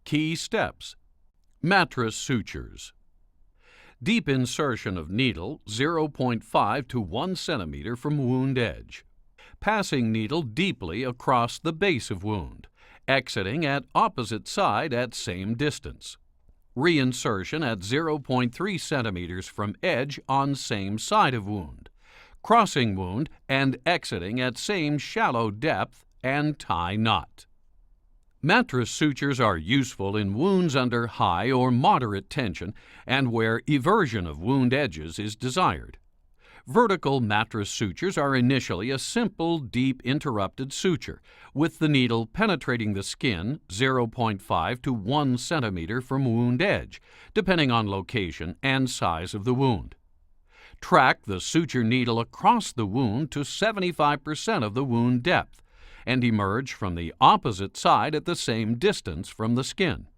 Key steps. Mattress sutures. Deep insertion of needle 0.5 to 1 centimeter from wound edge. Passing needle deeply across the base of wound, exiting at opposite side at same distance. Reinsertion at 0.3 centimeters from edge on same side of wound. Crossing wound and exiting at same shallow depth and tie knot. Mattress sutures are useful in wounds under high or moderate tension and where eversion of wound edges is desired. Vertical mattress sutures are initially a simple, deep interrupted suture, with the needle penetrating the skin 0.5 to 1 centimeter from wound edge, depending on location and size of the wound. Track the suture needle across the wound to 75% of the wound depth, and emerge from the opposite side at the same distance from the skin.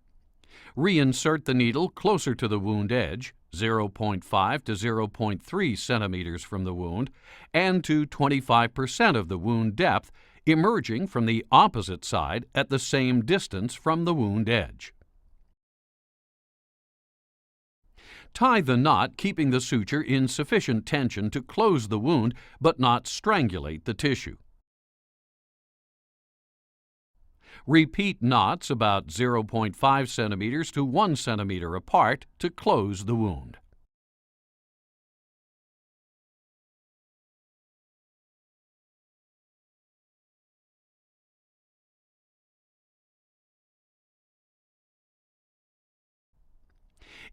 Reinsert the needle closer to the wound edge, 0.5 to 0.3 centimeters from the wound, and to 25% of the wound depth, emerging from the opposite side at the same distance from the wound edge. Tie the knot, keeping the suture in sufficient tension to close the wound but not strangulate the tissue. Repeat knots about 0.5 centimeters to 1 centimeter apart to close the wound.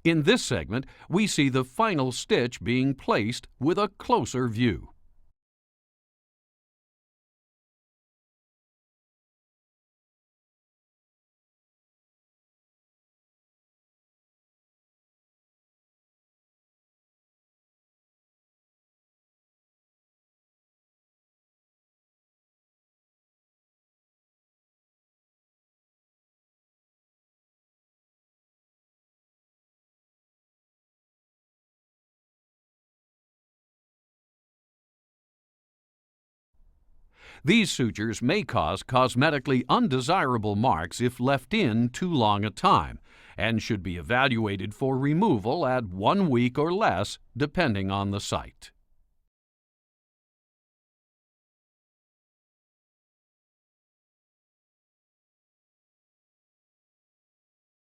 In this segment, we see the final stitch being placed with a closer view. These sutures may cause cosmetically undesirable marks if left in too long a time, and should be evaluated for removal at 1 week or less, depending on the site.